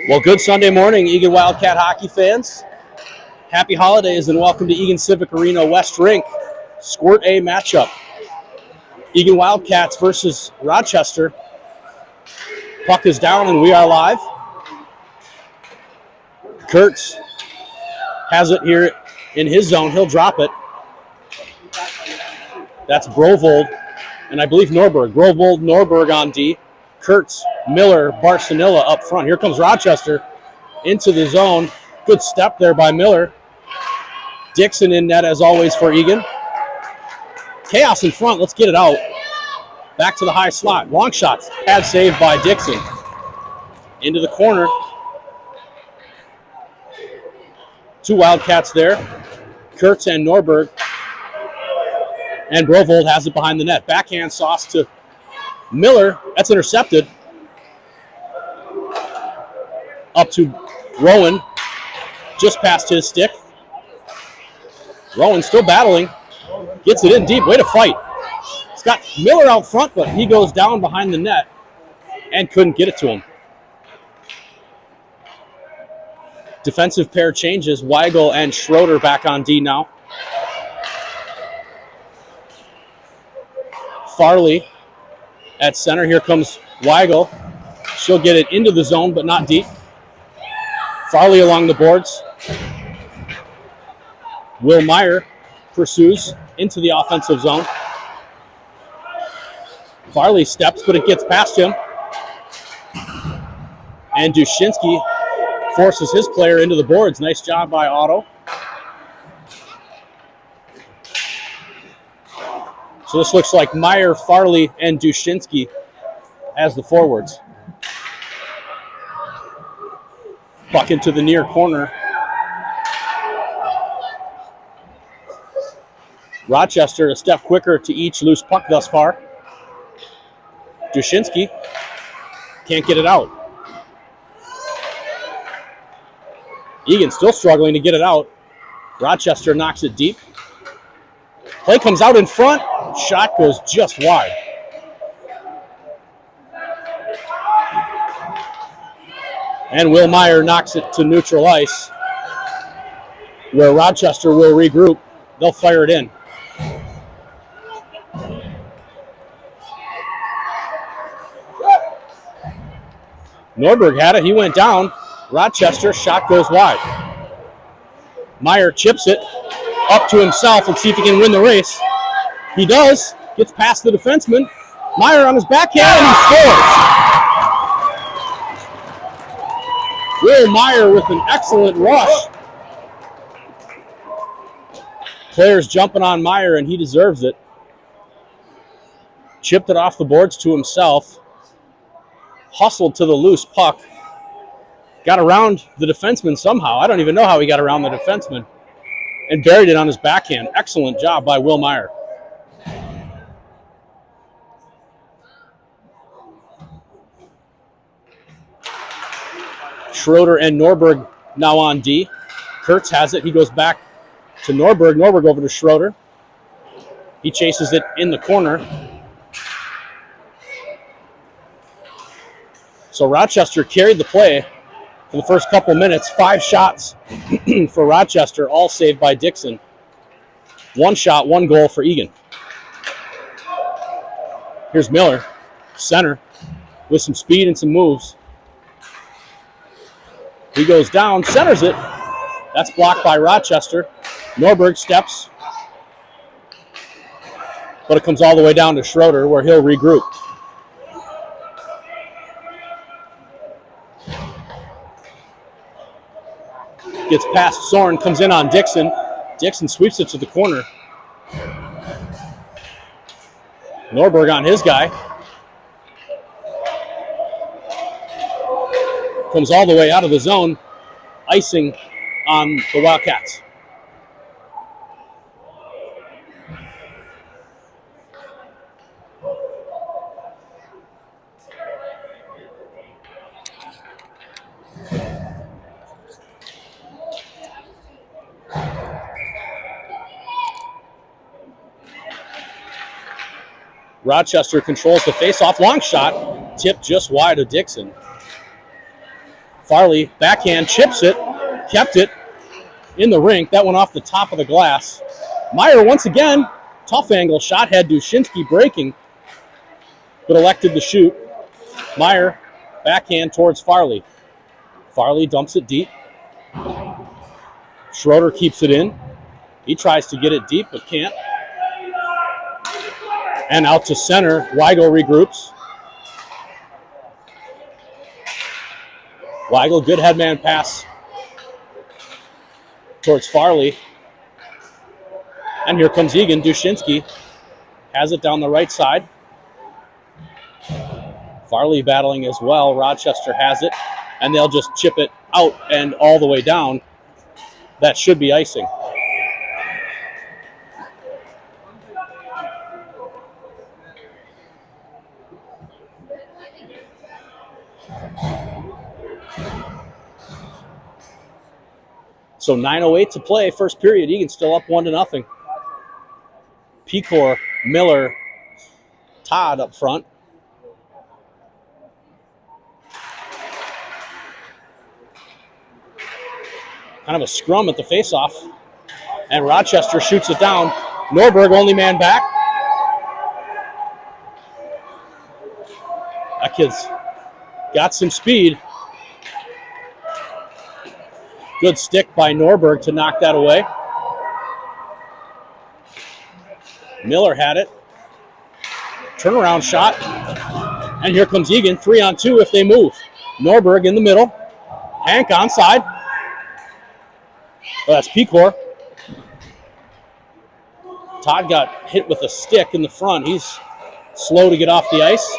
Well, good Sunday morning, Eagan Wildcat hockey fans. Happy holidays and welcome to Eagan Civic Arena West Rink Sq A matchup. Eagan Wildcats versus Rochester. Puck is down and we are live. Kurtz has it here in his zone. He'll drop it. That's Brovold and I believe Norberg. Brovold, Norberg on D. Kurtz, Miller, Barcelona up front. Here comes Rochester into the zone. Good step there by Miller. Dixon in net as always for Eagan. Chaos in front. Let's get it out. Back to the high slot. Long shots. Pad saved by Dixon. Into the corner. Two Wildcats there. Kurtz and Norberg. And Brovold has it behind the net. Backhand sauce to Miller. That's intercepted. Up to Rowan. Just past his stick. Rowan still battling. Gets it in deep. Way to fight. It's got Miller out front, but he goes down behind the net and couldn't get it to him. Defensive pair changes. Weigel and Schroeder back on D now. Farley at center. Here comes Weigel. She'll get it into the zone, but not deep. Farley along the boards. Will Meyer pursues into the offensive zone. Farley steps, but it gets past him. And Dushinsky forces his player into the boards. Nice job by Otto. So this looks like Meyer, Farley, and Dushinsky as the forwards. Puck into the near corner. Rochester a step quicker to each loose puck thus far. Dushinsky can't get it out. Eagan still struggling to get it out. Rochester knocks it deep. Play comes out in front. Shot goes just wide. And Will Meyer knocks it to neutral ice, where Rochester will regroup. They'll fire it in. Norberg had it. He went down. Rochester, shot goes wide. Meyer chips it up to himself and see if he can win the race. He does. Gets past the defenseman. Meyer on his backhand and he scores. Will Meyer with an excellent rush. Players jumping on Meyer and he deserves it. Chipped it off the boards to himself. Hustled to the loose puck. Got around the defenseman somehow. I don't even know how he got around the defenseman. And buried it on his backhand. Excellent job by Will Meyer. Schroeder and Norberg now on D. Kurtz has it. He goes back to Norberg. Norberg over to Schroeder. He chases it in the corner. So Rochester carried the play for the first couple minutes. 5 shots for Rochester, all saved by Dixon. 1 shot, 1 goal for Eagan. Here's Miller, center, with some speed and some moves. He goes down, centers it. That's blocked by Rochester. Norberg steps, but it comes all the way down to Schroeder, where he'll regroup. Gets past Soren, comes in on Dixon. Dixon sweeps it to the corner. Norberg on his guy. Comes all the way out of the zone. Icing on the Wildcats. Rochester controls the face-off. Long shot. Tip just wide of Dixon. Farley, backhand, chips it, kept it in the rink. That went off the top of the glass. Meyer once again, tough angle shot, had Dushinsky breaking, but elected to shoot. Meyer, backhand towards Farley. Farley dumps it deep. Schroeder keeps it in. He tries to get it deep, but can't. And out to center, Weigel regroups. Weigel, good headman pass towards Farley. And here comes Eagan. Dushinsky has it down the right side. Farley battling as well. Rochester has it. And they'll just chip it out and all the way down. That should be icing. So 9:08 to play, first period. Eagan still up 1-0. Pecor, Miller, Todd up front. Kind of a scrum at the faceoff. And Rochester shoots it down. Norberg, only man back. That kid's got some speed. Good stick by Norberg to knock that away. Miller had it. Turnaround shot. And here comes Eagan. 3-on-2 if they move. Norberg in the middle. Hank onside. Oh, that's Pecor. Todd got hit with a stick in the front. He's slow to get off the ice.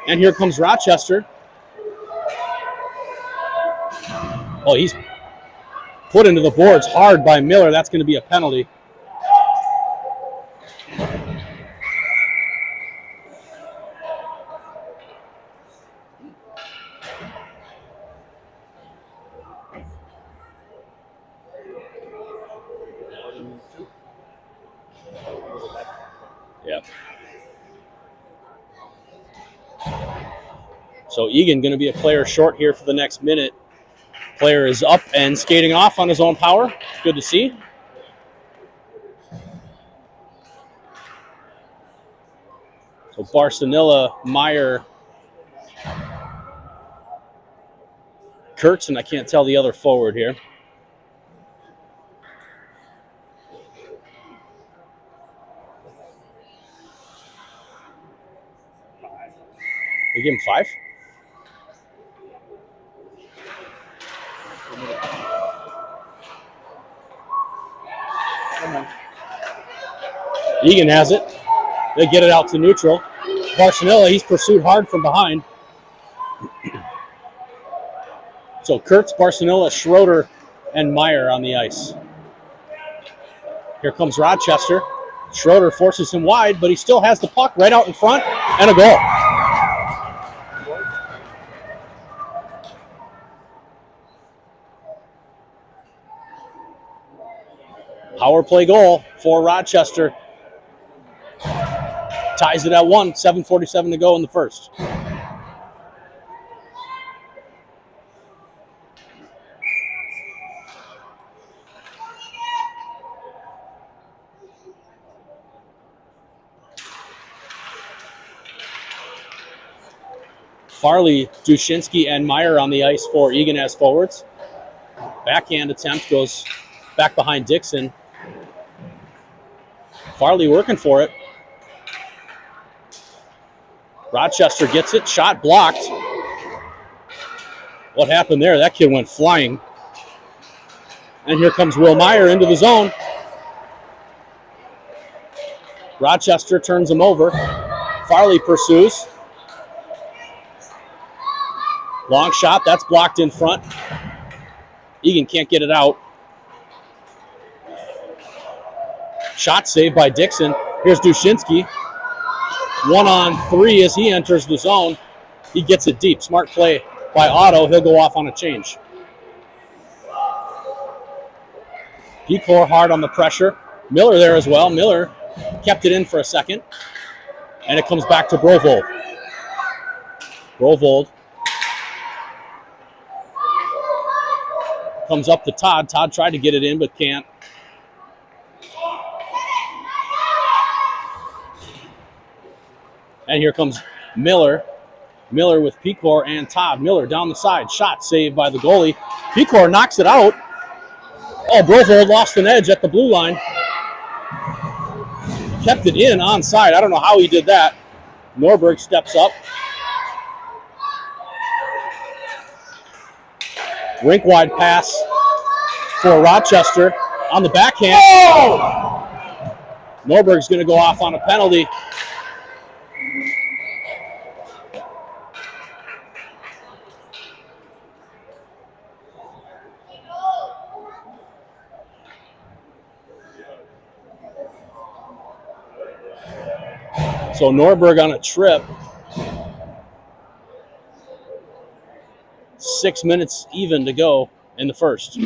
And here comes Rochester. Oh, he's put into the boards hard by Miller. That's going to be a penalty. Yeah. So Eagan going to be a player short here for the next minute. Player is up and skating off on his own power. Good to see. So Barsanilla, Meyer, Kurtz, and I can't tell the other forward here. You give him 5? Eagan has it. They get it out to neutral. Barsanilla, he's pursued hard from behind. So Kurtz, Barsanilla, Schroeder, and Meyer on the ice. Here comes Rochester. Schroeder forces him wide, but he still has the puck right out in front, and a goal. Power play goal for Rochester. Ties it at 1, 7:47 to go in the first. Farley, Dushinsky, and Meyer on the ice for Eagan as forwards. Backhand attempt goes back behind Dixon. Farley working for it. Rochester gets it. Shot blocked. What happened there? That kid went flying. And here comes Will Meyer into the zone. Rochester turns him over. Farley pursues. Long shot. That's blocked in front. Eagan can't get it out. Shot saved by Dixon. Here's Dushinsky. 1-on-3 as he enters the zone. He gets it deep. Smart play by Otto. He'll go off on a change. Pecor hard on the pressure. Miller there as well. Miller kept it in for a second. And it comes back to Brovold. Grovold comes up to Todd. Todd tried to get it in, but can't. And here comes Miller. Miller with Pecor and Todd. Miller down the side. Shot saved by the goalie. Pecor knocks it out. Oh, Grovold lost an edge at the blue line. Kept it in onside. I don't know how he did that. Norberg steps up. Rink-wide pass for Rochester on the backhand. Oh! Norberg's going to go off on a penalty. So Norberg on a trip. 6 minutes even to go in the first.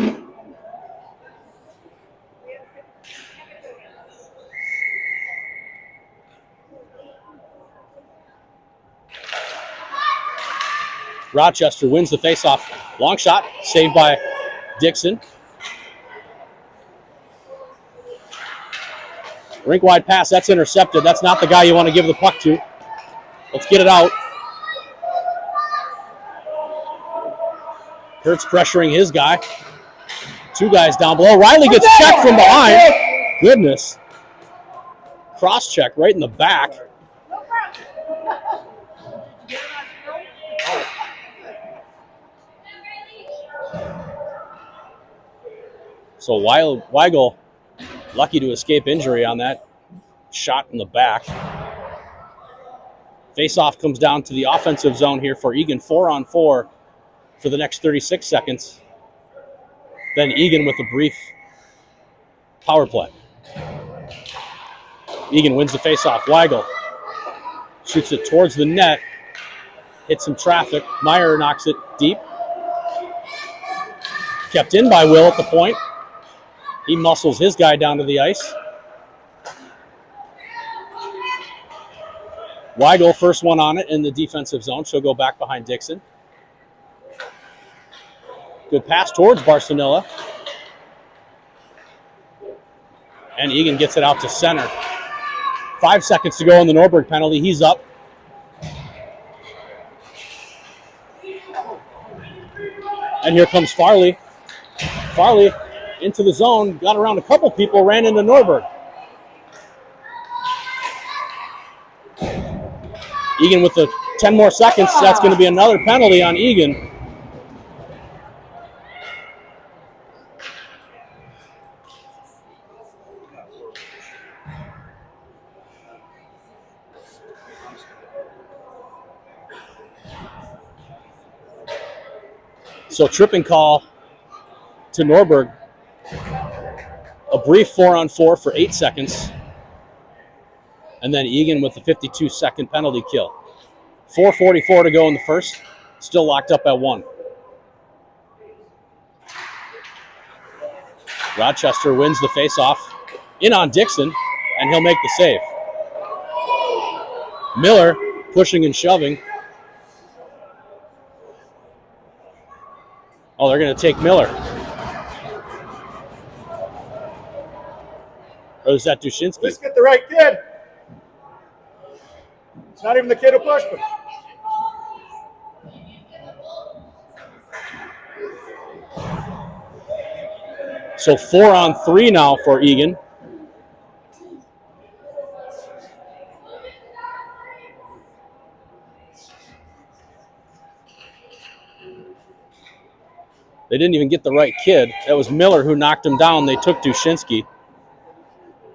Rochester wins the faceoff. Long shot, saved by Dixon. Rink-wide pass, that's intercepted. That's not the guy you want to give the puck to. Let's get it out. Kurtz pressuring his guy. Two guys down below. Riley gets checked from behind. Goodness. Cross check right in the back. So Weigel lucky to escape injury on that shot in the back. Face-off comes down to the offensive zone here for Eagan. 4-on-4 for the next 36 seconds. Then Eagan with a brief power play. Eagan wins the face-off. Weigel shoots it towards the net. Hits some traffic. Meyer knocks it deep. Kept in by Will at the point. He muscles his guy down to the ice. Weigel, first one on it in the defensive zone. She'll go back behind Dixon. Good pass towards Barcelona. And Eagan gets it out to center. 5 seconds to go on the Norberg penalty. He's up. And here comes Farley. Farley into the zone, got around a couple people, ran into Norberg. Eagan with the 10 more seconds. That's going to be another penalty on Eagan. So tripping call to Norberg. A brief 4-on-4 for 8 seconds. And then Eagan with the 52-second penalty kill. 4:44 to go in the first. Still locked up at 1. Rochester wins the faceoff. In on Dixon, and he'll make the save. Miller pushing and shoving. Oh, they're going to take Miller. Or is that Dushinsky? Let's get the right kid. It's not even the kid who pushed him. So 4-on-3 now for Eagan. They didn't even get the right kid. That was Miller who knocked him down. They took Dushinsky.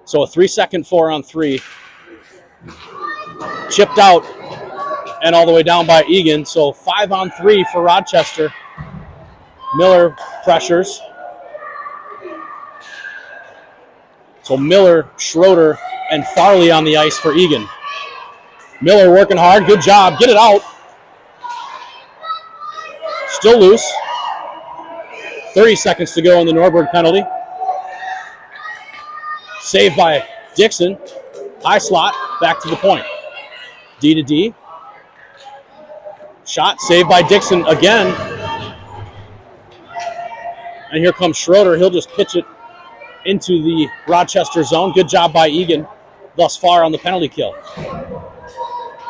So a 3-second 4-on-3. Chipped out and all the way down by Eagan. So 5-on-3 for Rochester. Miller pressures. So Miller, Schroeder, and Farley on the ice for Eagan. Miller working hard. Good job. Get it out. Still loose. 30 seconds to go in the Norberg penalty. Saved by Dixon. High slot. Back to the point. D to D. Shot saved by Dixon again. And here comes Schroeder. He'll just pitch it into the Rochester zone. Good job by Eagan thus far on the penalty kill.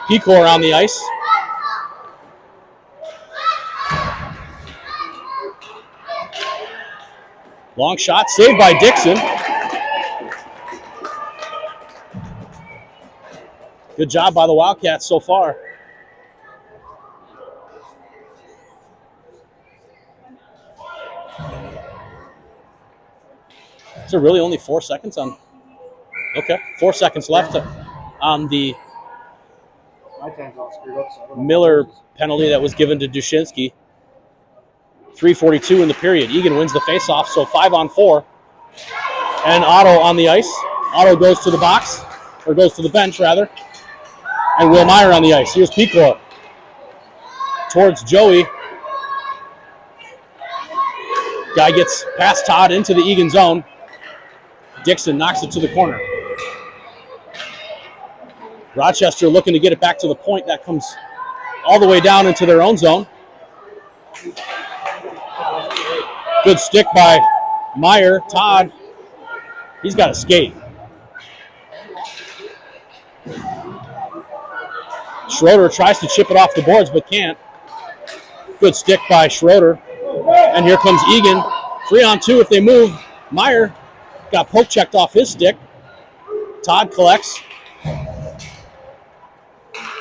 Pecor on the ice. Long shot saved by Dixon. Good job by the Wildcats so far. Is there really only 4 seconds on? Okay, 4 seconds left on the Miller penalty that was given to Dushinsky. 3:42 in the period. Eagan wins the faceoff, so 5-on-4. And Otto on the ice. Otto goes to the box, or goes to the bench, rather. And Will Meyer on the ice. Here's Pecor. Towards Joey. Guy gets past Todd into the Eagan zone. Dixon knocks it to the corner. Rochester looking to get it back to the point. That comes all the way down into their own zone. Good stick by Meyer. Todd, he's got to skate. Schroeder tries to chip it off the boards but can't. Good stick by Schroeder. And here comes Eagan. 3-on-2 if they move. Meyer got poke checked off his stick. Todd collects. And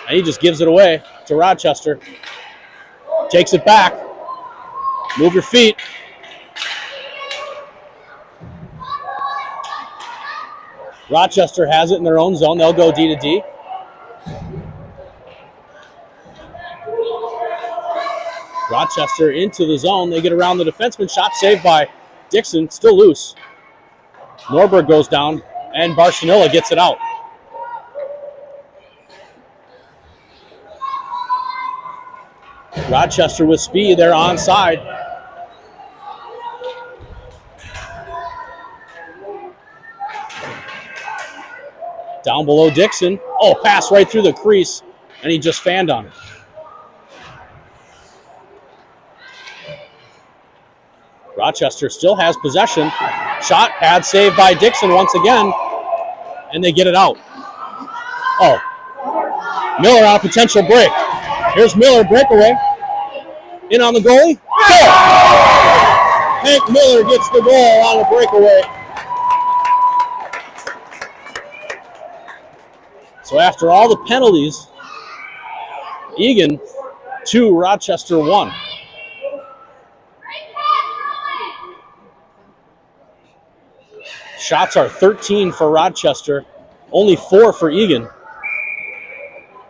he just gives it away to Rochester. Takes it back. Move your feet. Rochester has it in their own zone. They'll go D to D. Rochester into the zone. They get around the defenseman. Shot saved by Dixon. Still loose. Norberg goes down, and Barcelona gets it out. Rochester with speed. They're onside. Down below Dixon. Oh, pass right through the crease, and he just fanned on it. Rochester still has possession. Shot, pad saved by Dixon once again, and they get it out. Oh, Miller on a potential break. Here's Miller, breakaway. In on the goalie. Goal! Hank Miller gets the goal on a breakaway. So after all the penalties, Eagan 2, Rochester 1. Shots are 13 for Rochester, only 4 for Eagan.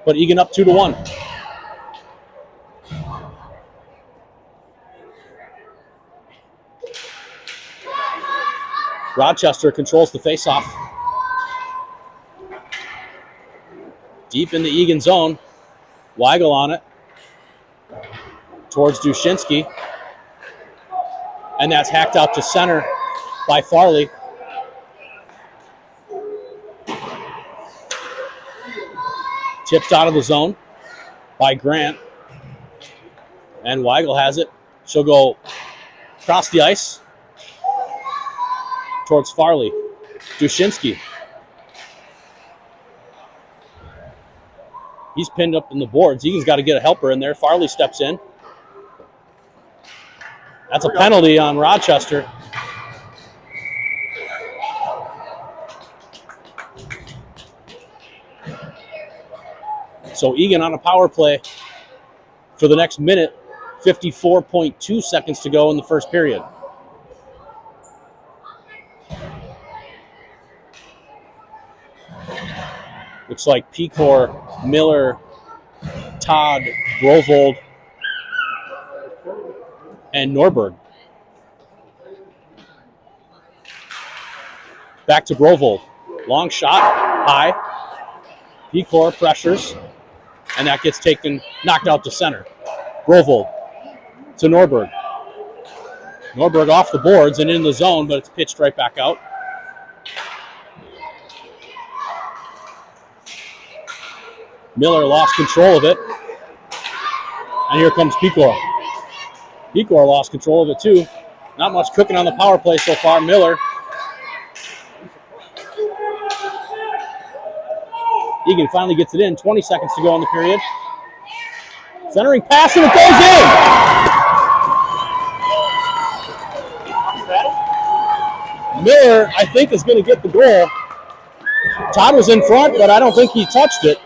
But Eagan up 2-1. Rochester controls the faceoff. Deep in the Eagan zone. Weigel on it. Towards Dushinsky. And that's hacked out to center by Farley. Tipped out of the zone by Grant. And Weigel has it. She'll go across the ice towards Farley. Dushinsky. He's pinned up in the boards. Egan's got to get a helper in there. Farley steps in. That's a penalty on Rochester. So Eagan on a power play for the next minute. 54.2 seconds to go in the first period. Looks like Pecor, Miller, Todd, Grovold, and Norberg. Back to Grovold. Long shot, high. Pecor pressures, and that gets knocked out to center. Grovold to Norberg. Norberg off the boards and in the zone, but it's pitched right back out. Miller lost control of it. And here comes Pecor. Pecor lost control of it too. Not much cooking on the power play so far. Miller. Eagan finally gets it in. 20 seconds to go in the period. Centering pass, and it goes in. Miller, I think, is going to get the goal. Todd was in front, but I don't think he touched it.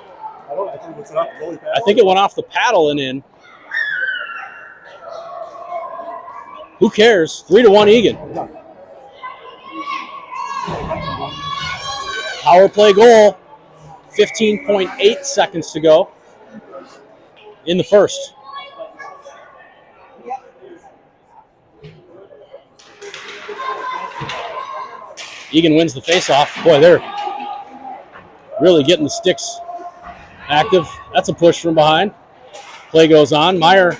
I think it went off the paddle and in. Who cares? 3-1 Eagan. Power play goal. 15.8 seconds to go in the first. Eagan wins the faceoff. Boy, they're really getting the sticks active. That's a push from behind. Play goes on. Meyer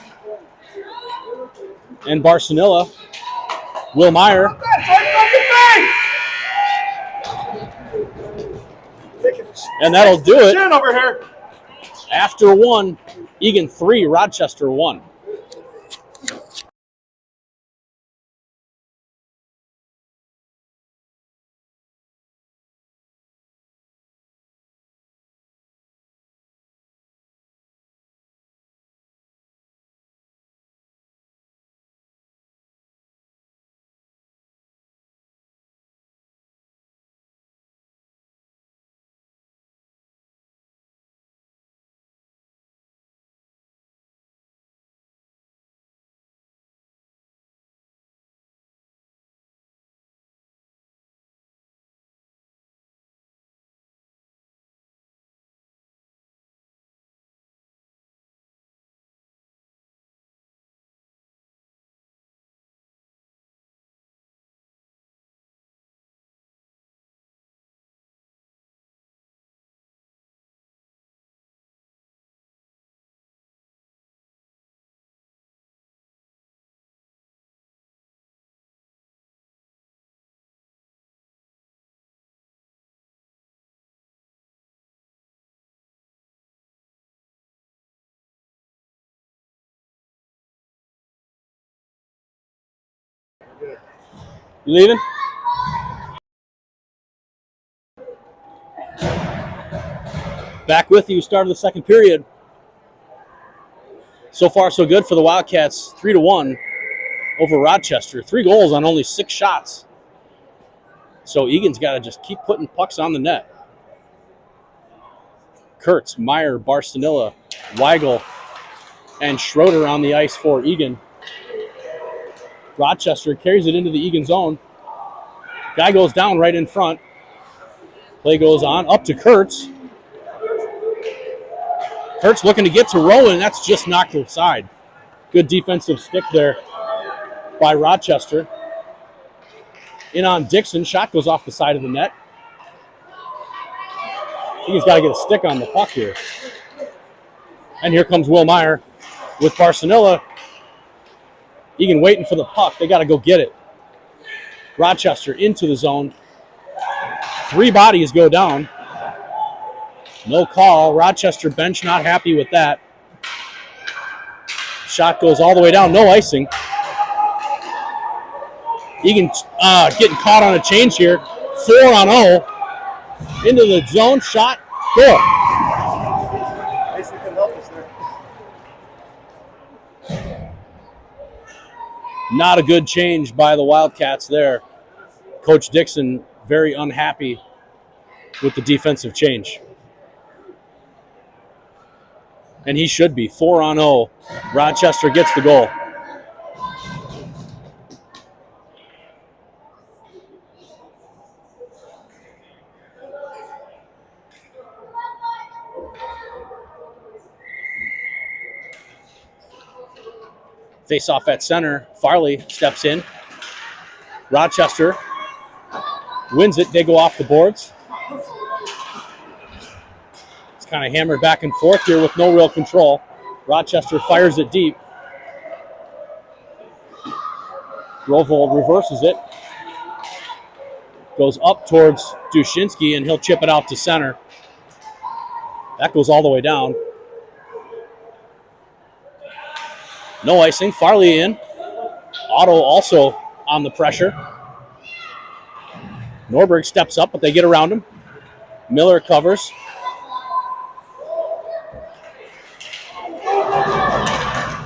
and Barcelona. Will Meyer. And that'll do it. Over here. After one, Eagan 3, Rochester 1. You leaving? Back with you. Start of the second period. So far, so good for the Wildcats. 3-1 over Rochester. 3 goals on only 6 shots. So Eagan's got to just keep putting pucks on the net. Kurtz, Meyer, Barcelona, Weigel, and Schroeder on the ice for Eagan. Rochester carries it into the Eagan zone. Guy goes down right in front. Play goes on. Up to Kurtz. Kurtz looking to get to Rowan. That's just knocked aside. Good defensive stick there by Rochester. In on Dixon. Shot goes off the side of the net. I think he's got to get a stick on the puck here. And here comes Will Meyer with Barcelona. Eagan waiting for the puck. They got to go get it. Rochester into the zone. 3 bodies go down. No call. Rochester bench not happy with that. Shot goes all the way down. No icing. Eagan getting caught on a change here. 4-0. Into the zone. Shot. Goal. Mason can help us there. Not a good change by the Wildcats there. Coach Dixon very unhappy with the defensive change. And he should be. 4-0. Rochester gets the goal. Face off at center. Farley steps in. Rochester wins it. They go off the boards. It's kind of hammered back and forth here with no real control. Rochester fires it deep. Grovold reverses it. Goes up towards Dushinsky, and he'll chip it out to center. That goes all the way down. No icing. Farley in. Otto also on the pressure. Norberg steps up, but they get around him. Miller covers.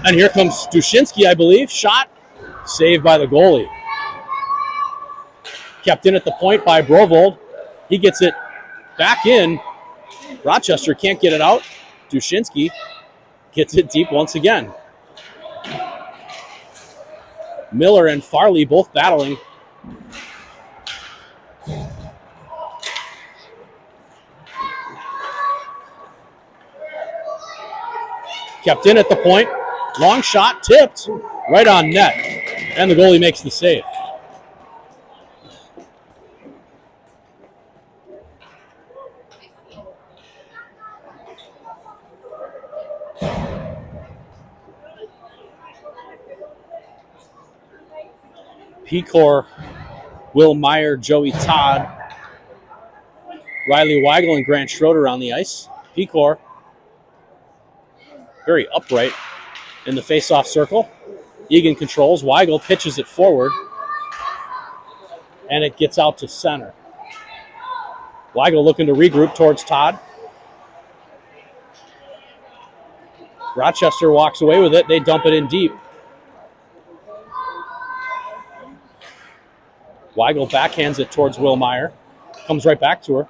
And here comes Dushinsky, I believe. Shot. Saved by the goalie. Kept in at the point by Brovold. He gets it back in. Rochester can't get it out. Dushinsky gets it deep once again. Miller and Farley both battling. Kept in at the point. Long shot, tipped, right on net. And the goalie makes the save. Pecor, Will Meyer, Joey Todd, Riley Weigel, and Grant Schroeder on the ice. Pecor, very upright in the face-off circle. Eagan controls. Weigel pitches it forward, and it gets out to center. Weigel looking to regroup towards Todd. Rochester walks away with it. They dump it in deep. Weigel backhands it towards Will Meyer. Comes right back to her.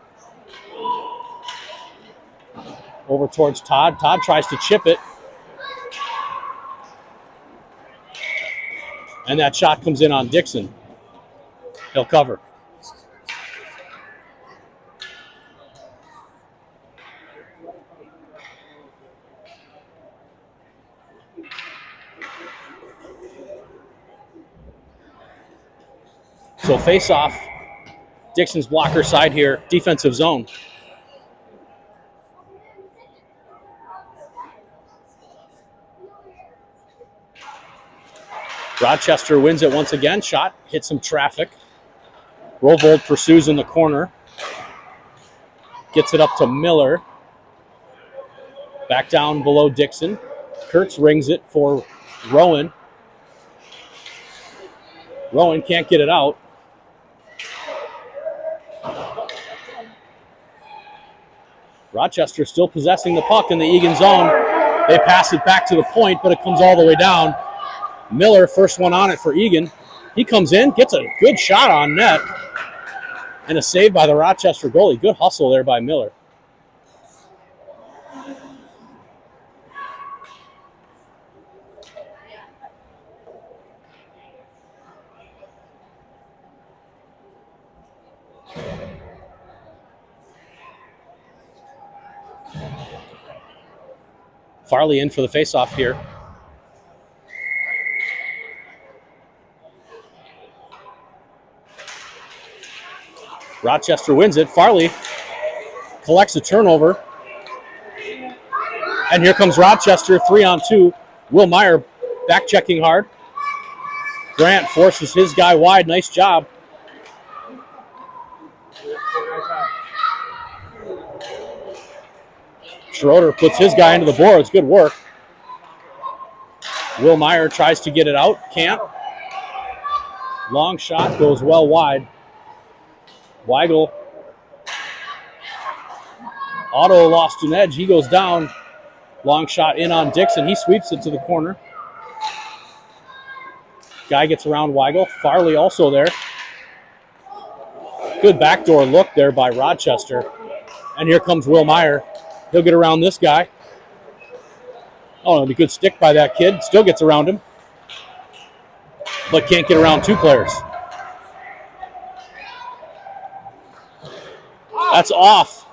Over towards Todd. Todd tries to chip it. And that shot comes in on Dixon. He'll cover. So face off. Dixon's blocker side here. Defensive zone. Rochester wins it once again. Shot hits some traffic. Rovold pursues in the corner. Gets it up to Miller. Back down below Dixon. Kurtz rings it for Rowan. Rowan can't get it out. Rochester still possessing the puck in the Eagan zone. They pass it back to the point, but it comes all the way down. Miller, first one on it for Eagan. He comes in, gets a good shot on net, and a save by the Rochester goalie. Good hustle there by Miller. Farley in for the faceoff here. Rochester wins it. Farley collects a turnover. And here comes Rochester, 3-on-2. Will Meyer back checking hard. Grant forces his guy wide. Nice job. Schroeder puts his guy into the boards. Good work. Will Meyer tries to get it out. Can't. Long shot goes well wide. Weigel. Otto lost an edge. He goes down. Long shot in on Dixon. He sweeps it to the corner. Guy gets around Weigel. Farley also there. Good backdoor look there by Rochester. And here comes Will Meyer. He'll get around this guy. Oh, it'll be a good stick by that kid. Still gets around him. But can't get around two players. That's off.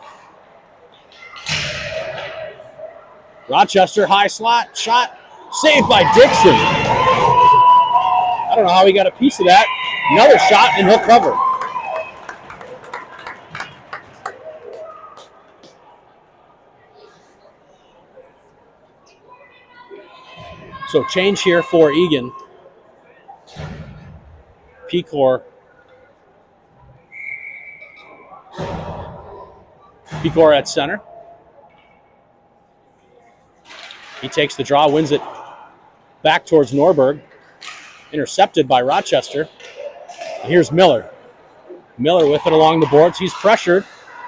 Rochester, high slot, shot, saved by Dixon. I don't know how he got a piece of that. Another shot, and he'll cover. So change here for Eagan. Pecor. Pecor at center. He takes the draw, wins it Back towards Norberg. Intercepted by Rochester. Here's Miller. Miller with it along the boards. He's pressured.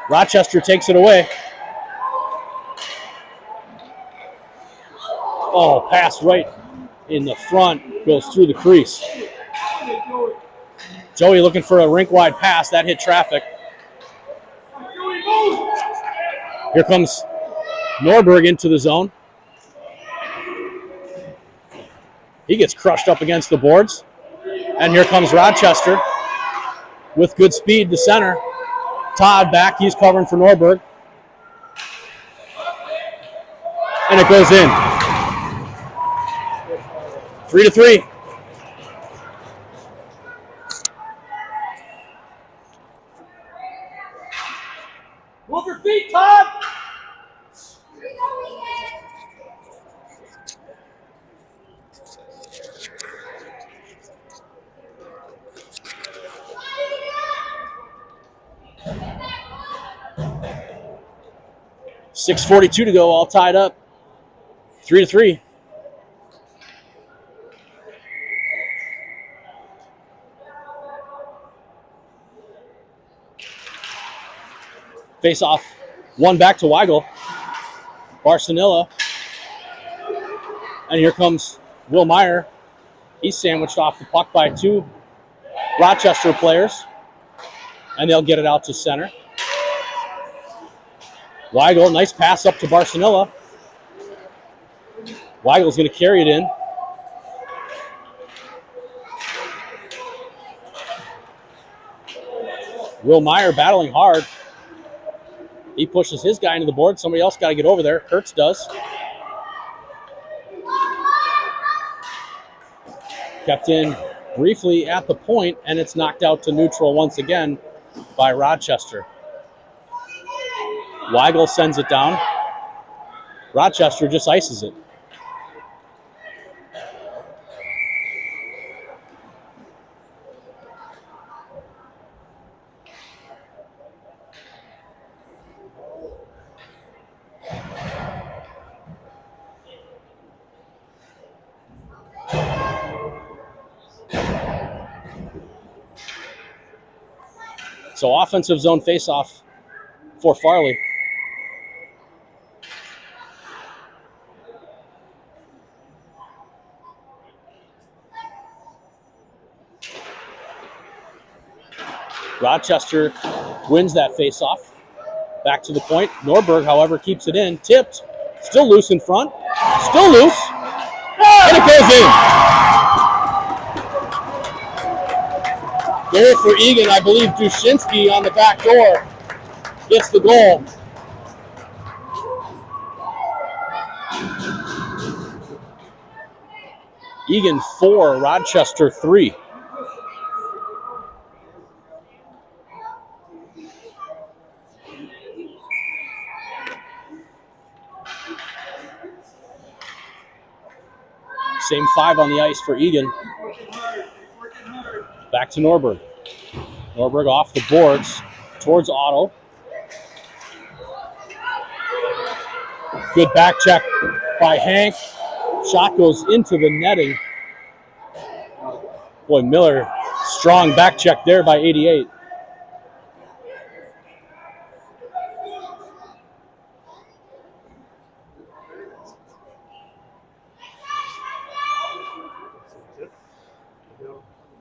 Rochester takes it away. Oh, pass right in the front. Goes through the crease. Joey looking for a rink-wide pass. That hit traffic. Here comes Norberg into the zone. He gets crushed up against the boards. And here comes Rochester with good speed to center. Todd back. He's covering for Norberg. And it goes in. 3-3. Move your feet, Todd! .6:42 to go, all tied up. 3-3. Face off. One back to Weigel. Barsanilla. And here comes Will Meyer. He's sandwiched off the puck by two Rochester players. And they'll get it out to center. Weigel, nice pass up to Barsanilla. Weigel's going to carry it in. Will Meyer battling hard. He pushes his guy into the board. Somebody else got to get over there. Kurtz does. Kept in briefly at the point, and it's knocked out to neutral once again by Rochester. Weigel sends it down. Rochester just ices it. So offensive zone faceoff for Farley. Rochester wins that faceoff. Back to the point. Norberg, however, keeps it in. Tipped. Still loose in front. Still loose. And it goes in. Goal for Eagan. I believe Dushinsky on the back door gets the goal. Eagan 4, Rochester 3. Same 5 on the ice for Eagan. Back to Norberg. Norberg off the boards towards Otto. Good back check by Hank. Shot goes into the netting. Boy, Miller, strong back check there by 88.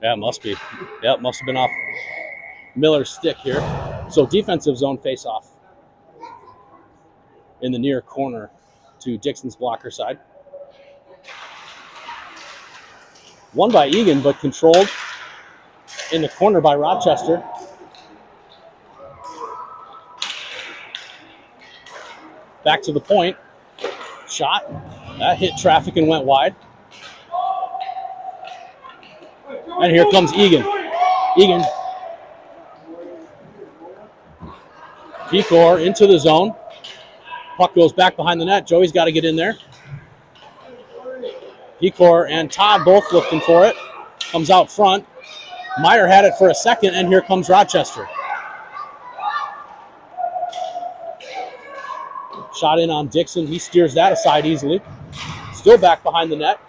Yeah, it must be. Yeah, it must have been off Miller's stick here. So defensive zone face-off in the near corner to Dixon's blocker side. Won by Eagan, but controlled in the corner by Rochester. Back to the point. Shot. That hit traffic and went wide. And here comes Eagan. Eagan. Pecor into the zone. Puck goes back behind the net. Joey's got to get in there. Pecor and Todd both looking for it. Comes out front. Meyer had it for a second, and here comes Rochester. Shot in on Dixon. He steers that aside easily. Still back behind the net.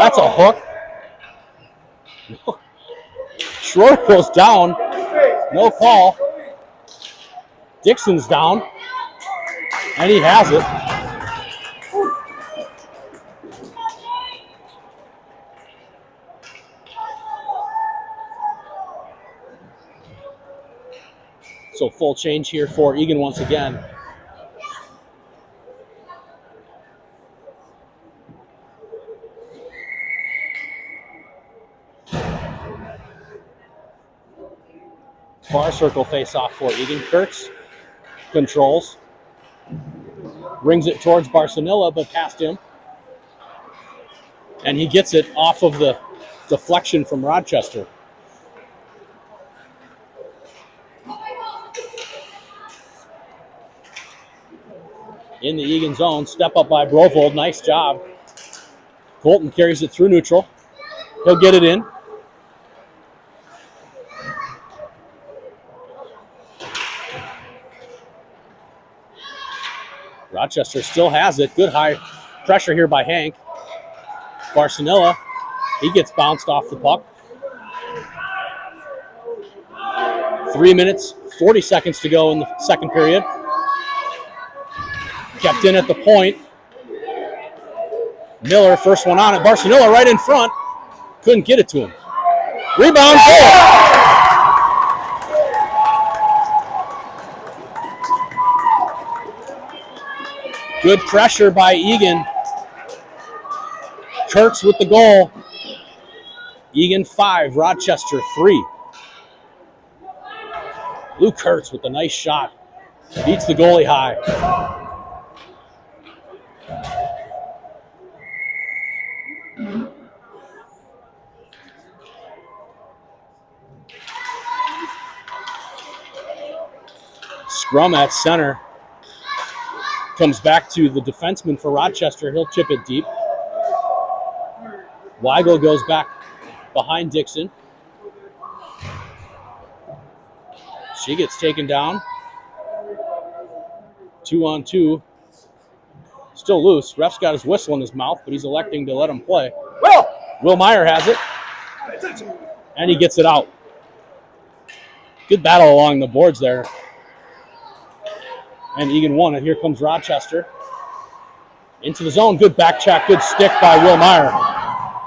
That's a hook. Schroeder goes down. No call. Dixon's down. And he has it. So full change here for Eagan once again. Far circle face off for Eagan. Kurtz controls. Brings it towards Barsanilla, but past him. And he gets it off of the deflection from Rochester. In the Eagan zone, step up by Brovold, nice job. Colton carries it through neutral. He'll get it in. Rochester still has it. Good high pressure here by Hank. Barsanilla, he gets bounced off the puck. 3 minutes, 40 seconds to go in the second period. Kept in at the point. Miller, first one on it. Barsanilla right in front. Couldn't get it to him. Rebound, goal! Good pressure by Eagan. Kurtz with the goal. Eagan 5, Rochester 3. Luke Kurtz with a nice shot. Beats the goalie high. Scrum at center. Comes back to the defenseman for Rochester. He'll chip it deep. Weigel goes back behind Dixon. She gets taken down. 2-on-2. Still loose. Ref's got his whistle in his mouth, but he's electing to let him play. Will Meyer has it. And he gets it out. Good battle along the boards there. And Eagan won it. Here comes Rochester. Into the zone. Good back check. Good stick by Will Meyer.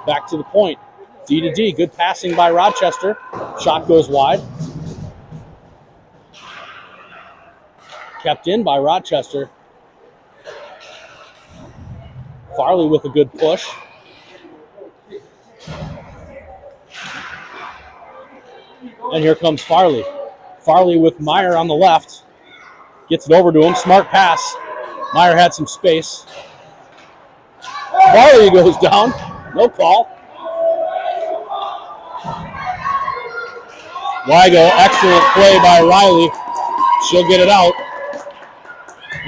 Back to the point. D to D. Good passing by Rochester. Shot goes wide. Kept in by Rochester. Farley with a good push. And here comes Farley. Farley with Meyer on the left. Gets it over to him. Smart pass. Meyer had some space. Farley goes down. No call. Weigel, excellent play by Riley. She'll get it out.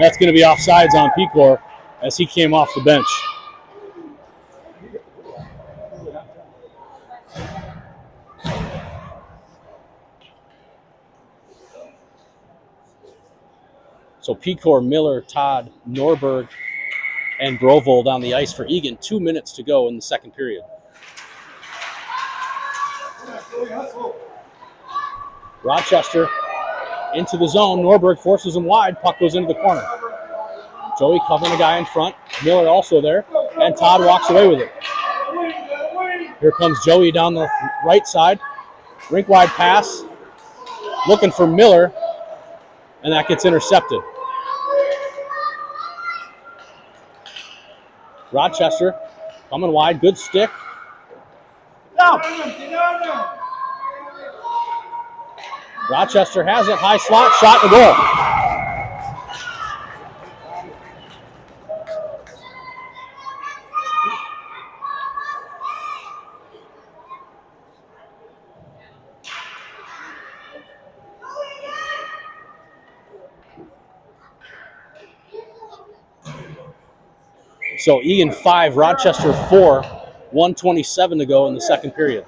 That's going to be offsides on Pecor as he came off the bench. So Pecor, Miller, Todd, Norberg, and Brovold on the ice for Eagan. 2 minutes to go in the second period. Rochester into the zone. Norberg forces him wide. Puck goes into the corner. Joey covering a guy in front. Miller also there. And Todd walks away with it. Here comes Joey down the right side. Rink wide pass. Looking for Miller. And that gets intercepted. Rochester coming wide. Good stick. No. Rochester has it. High slot. Shot and goal. So Eagan 5, Rochester 4, 1:27 to go in the second period.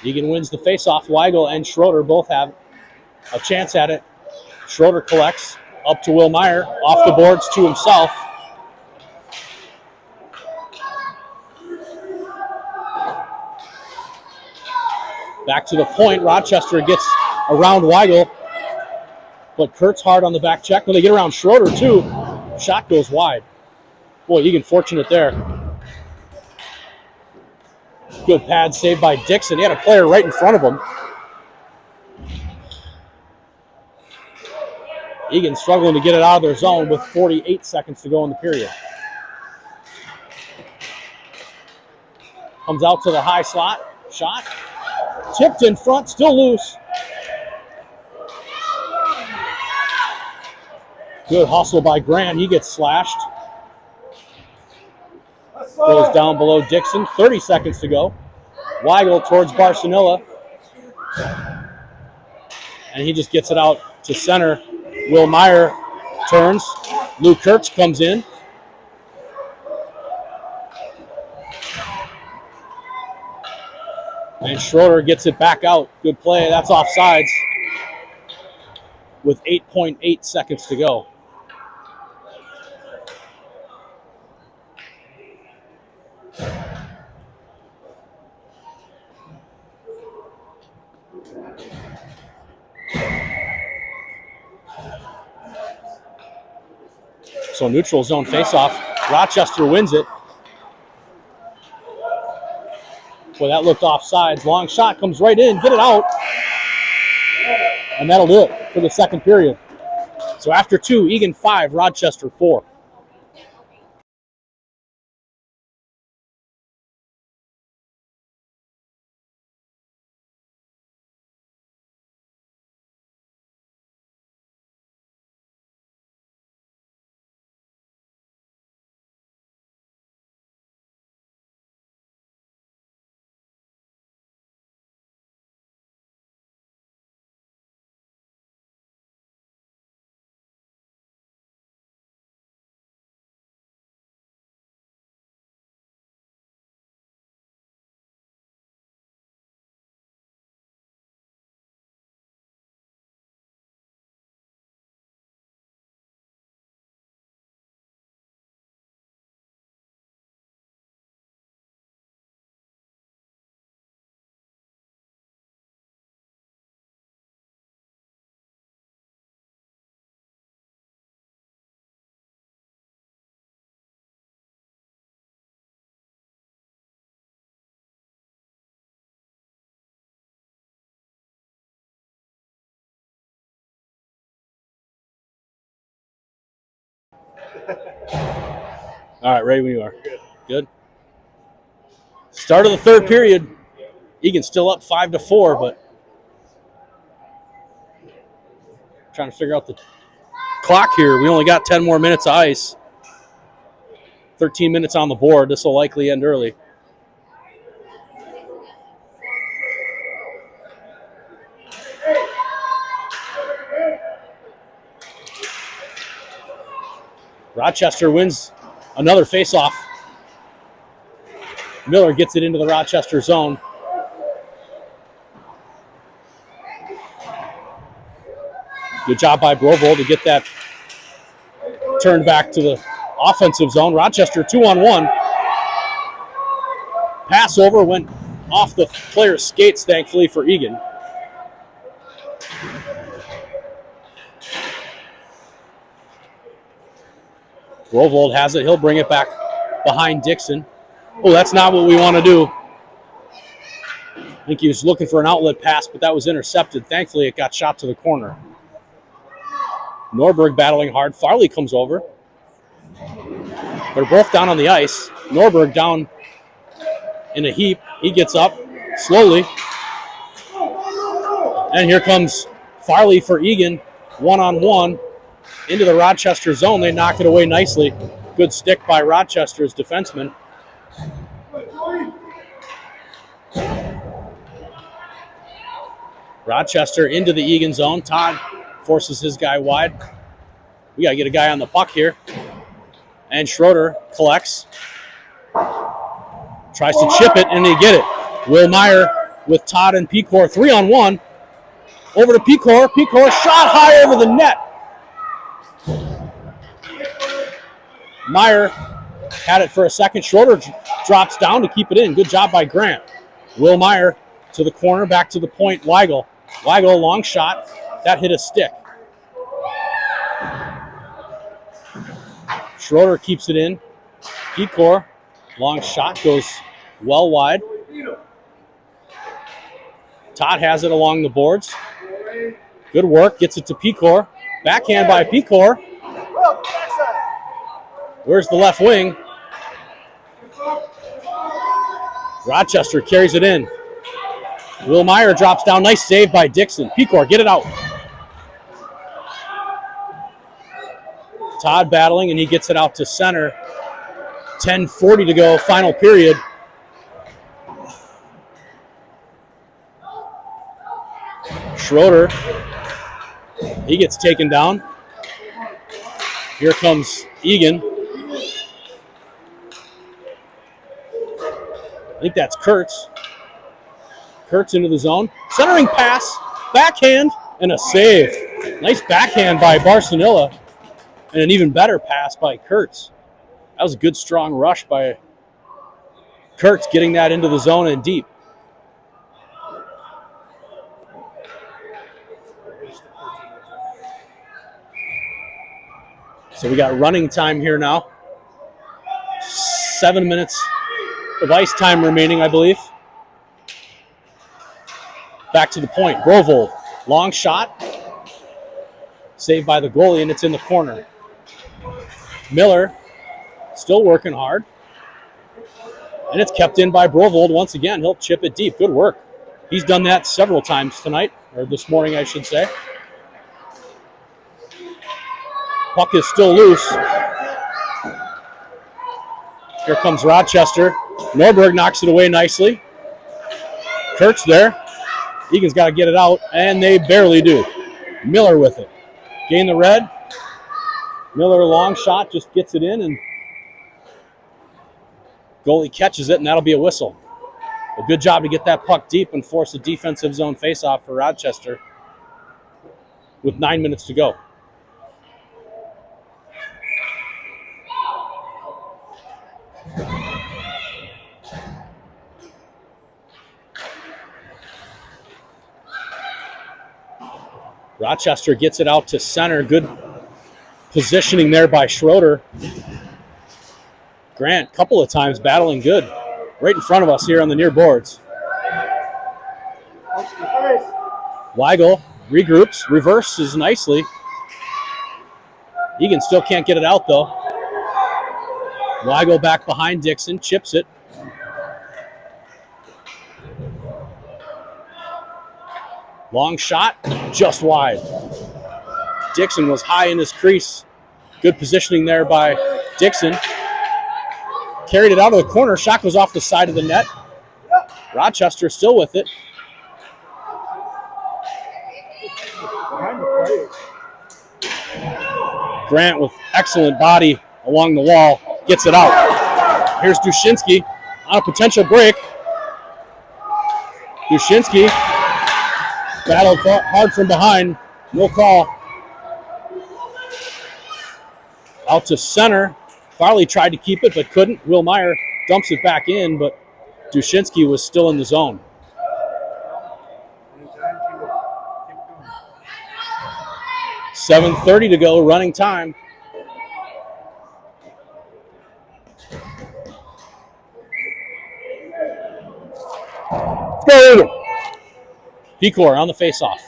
Eagan wins the faceoff. Weigel and Schroeder both have a chance at it. Schroeder collects up to Will Meyer, off the boards to himself. Back to the point. Rochester gets around Weigel, but Kurtz hard on the back check. Well, they get around Schroeder too. Shot goes wide. Boy, Eagan fortunate there. Good pad saved by Dixon. He had a player right in front of him. Eagan struggling to get it out of their zone with 48 seconds to go in the period. Comes out to the high slot. Shot. Tipped in front, still loose. Good hustle by Grant. He gets slashed. Goes down below Dixon. 30 seconds to go. Weigel towards Barsanilla. And he just gets it out to center. Will Meyer turns. Lou Kurtz comes in. And Schroeder gets it back out. Good play. That's offsides with 8.8 seconds to go. So neutral zone faceoff. Rochester wins it. Boy, that looked offsides. Long shot comes right in. Get it out. And that'll do it for the second period. So after 2, Eagan 5, Rochester 4. All right, ready when you are. Good. Start of the third period. Eagan still up 5-4, but trying to figure out the clock here. We only got 10 more minutes of ice. 13 minutes on the board. This will likely end early. Rochester wins another faceoff. Miller gets it into the Rochester zone. Good job by Brovold to get that turned back to the offensive zone. Rochester 2-on-1. Pass over went off the player's skates, thankfully, for Eagan. Brovold has it. He'll bring it back behind Dixon. Oh, that's not what we want to do. I think he was looking for an outlet pass, but that was intercepted. Thankfully, it got shot to the corner. Norberg battling hard. Farley comes over. They're both down on the ice. Norberg down in a heap. He gets up slowly. And here comes Farley for Eagan. 1-on-1 into the Rochester zone. They knock it away nicely. Good stick by Rochester's defenseman. Rochester into the Eagan zone. Todd forces his guy wide. We got to get a guy on the puck here. And Schroeder collects. Tries to chip it, and they get it. Will Meyer with Todd and Pecor 3-on-1. Over to Pecor. Pecor shot high over the net. Meyer had it for a second. Schroeder drops down to keep it in. Good job by Grant. Will Meyer to the corner, back to the point. Weigel. Weigel, long shot. That hit a stick. Schroeder keeps it in. Pecor, long shot, goes well wide. Todd has it along the boards. Good work, gets it to Pecor. Backhand by Pecor. Where's the left wing? Rochester carries it in. Will Meyer drops down. Nice save by Dixon. Pecor, get it out. Todd battling, and he gets it out to center. 10:40 to go, final period. Schroeder, he gets taken down. Here comes Eagan. I think that's Kurtz. Kurtz into the zone. Centering pass, backhand, and a save. Nice backhand by Barsanilla, and an even better pass by Kurtz. That was a good, strong rush by Kurtz, getting that into the zone and deep. So we got running time here now. 7 minutes of ice time remaining, I believe. Back to the point. Grovold, long shot. Saved by the goalie, and it's in the corner. Miller, still working hard. And it's kept in by Grovold once again. He'll chip it deep. Good work. He's done that several times tonight, or this morning, I should say. Puck is still loose. Here comes Rochester. Norberg knocks it away nicely. Kurtz there. Egan's got to get it out, and they barely do. Miller with it. Gain the red. Miller, long shot, just gets it in, and goalie catches it, and that'll be a whistle. A good job to get that puck deep and force a defensive zone faceoff for Rochester with 9 minutes to go. Rochester gets it out to center. Good positioning there by Schroeder. Grant, a couple of times battling good. Right in front of us here on the near boards. Weigel regroups, reverses nicely. Eagan still can't get it out, though. Weigel back behind Dixon, chips it. Long shot, just wide. Dixon was high in his crease. Good positioning there by Dixon. Carried it out of the corner. Shot goes off the side of the net. Rochester still with it. Grant with excellent body along the wall. Gets it out. Here's Dushinsky on a potential break. Dushinsky battled hard from behind. No call. Out to center. Farley tried to keep it but couldn't. Will Meyer dumps it back in, but Dushinsky was still in the zone. .7:30 to go, running time. Pecor on the faceoff.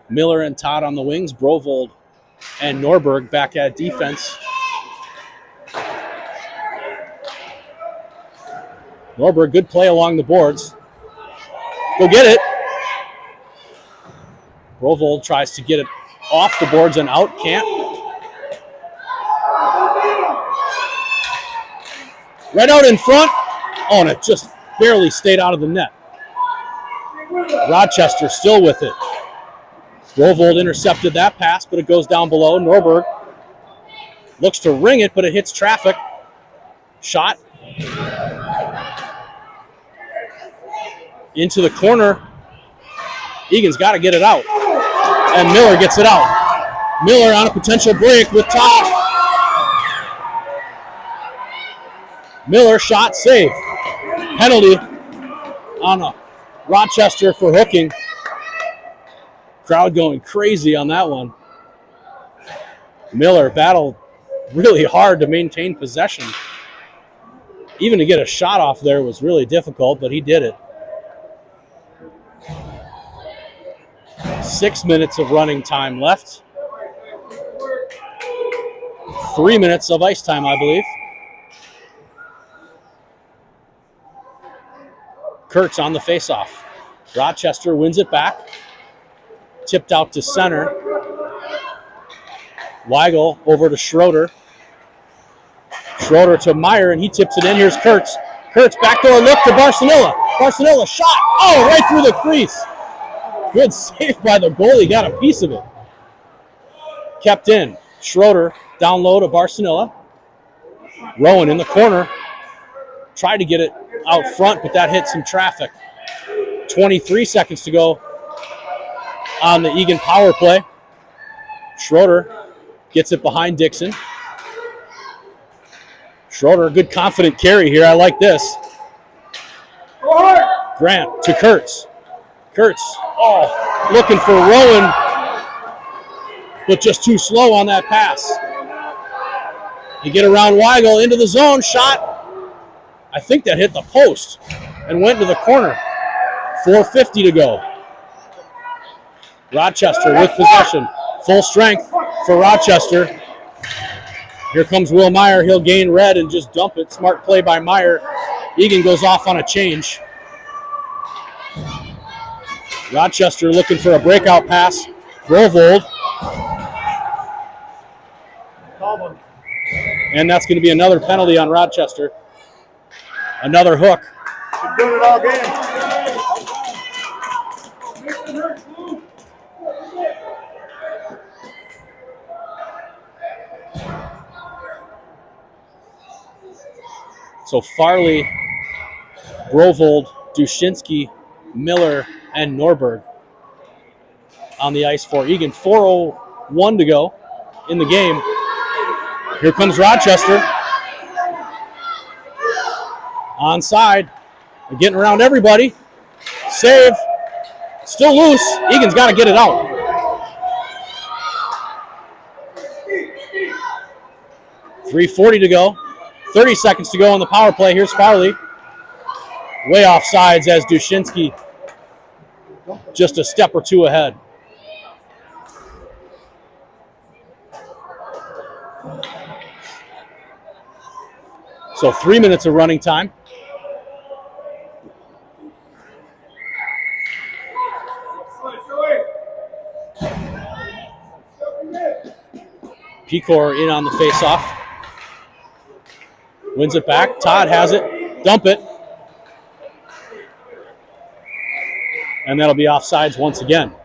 Miller and Todd on the wings. Brovold and Norberg back at defense. Norberg, good play along the boards. Go get it. Brovold tries to get it off the boards and out. Can't. Right out in front. Oh, and it just barely stayed out of the net. Rochester still with it. Brovold intercepted that pass, but it goes down below. Norberg looks to ring it, but it hits traffic. Shot. Into the corner. Eagan's got to get it out. And Miller gets it out. Miller on a potential break with Todd. Miller shot safe. Penalty on Rochester for hooking. Crowd going crazy on that one. Miller battled really hard to maintain possession. Even to get a shot off there was really difficult, but he did it. 6 minutes of running time left. 3 minutes of ice time, I believe. Kurtz on the faceoff. Rochester wins it back. Tipped out to center. Weigel over to Schroeder. Schroeder to Meyer, and he tips it in. Here's Kurtz. Kurtz backdoor look to Barcelona. Barcelona shot. Oh, right through the crease. Good save by the goalie. Got a piece of it. Kept in. Schroeder down low to Barcelona. Rowan in the corner. Tried to get it out front, but that hit some traffic. 23 seconds to go on the Eagan power play. Schroeder gets it behind Dixon. Schroeder, good confident carry here. I like this. Grant to Kurtz. Kurtz, looking for Rowan, but just too slow on that pass. You get around Weigel into the zone, shot. I think that hit the post and went to the corner. 4:50 to go. Rochester with possession. Full strength for Rochester. Here comes Will Meyer. He'll gain red and just dump it. Smart play by Meyer. Eagan goes off on a change. Rochester looking for a breakout pass. Grovold. And that's going to be another penalty on Rochester. Another hook. Been doing it all game. So Farley, Grovold, Dushinsky, Miller, and Norberg on the ice for Eagan. 4:01 to go in the game. Here comes Rochester. Onside. They're getting around everybody. Save. Still loose. Eagan's got to get it out. .340 to go. 30 seconds to go on the power play. Here's Farley. Way off sides as Dushinsky just a step or two ahead. So 3 minutes of running time. Pecor in on the face-off. Wins it back. Todd has it. Dump it. And that'll be offsides once again.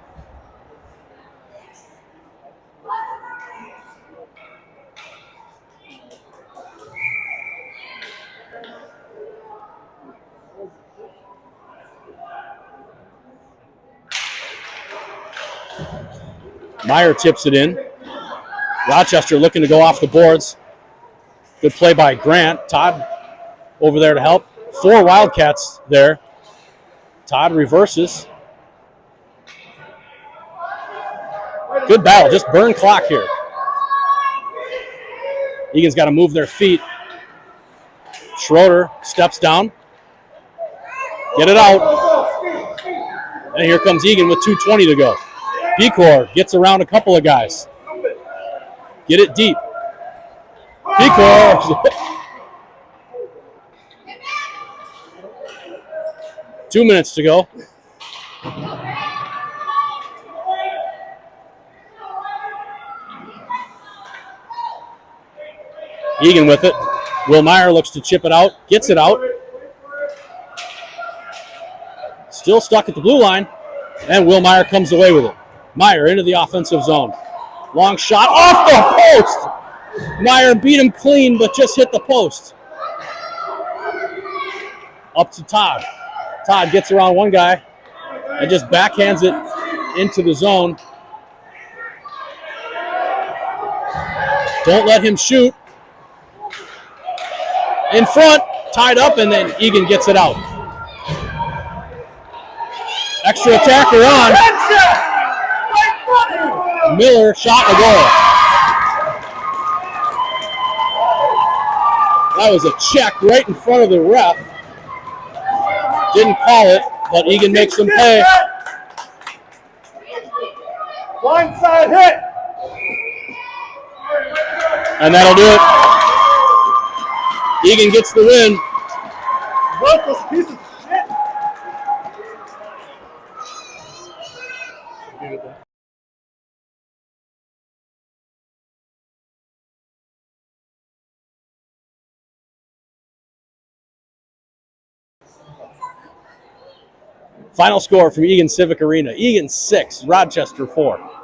Meyer tips it in. Rochester looking to go off the boards. Good play by Grant. Todd over there to help. 4 Wildcats there. Todd reverses. Good battle. Just burn clock here. Eagan's got to move their feet. Schroeder steps down. Get it out. And here comes Eagan with 2:20 to go. Pecor gets around a couple of guys. Get it deep. Pecor. 2 minutes to go. Eagan with it. Will Meyer looks to chip it out. Gets it out. Still stuck at the blue line. And Will Meyer comes away with it. Meyer into the offensive zone. Long shot off the post. Meyer beat him clean, but just hit the post. Up to Todd. Todd gets around one guy and just backhands it into the zone. Don't let him shoot. In front, tied up, and then Eagan gets it out. Extra attacker on. Miller shot a goal. That was a check right in front of the ref. Didn't call it, but Eagan makes him pay. Blindside hit. And that'll do it. Eagan gets the win. Worthless piece of shit. Final score from Eagan Civic Arena. Eagan 6, Rochester 4.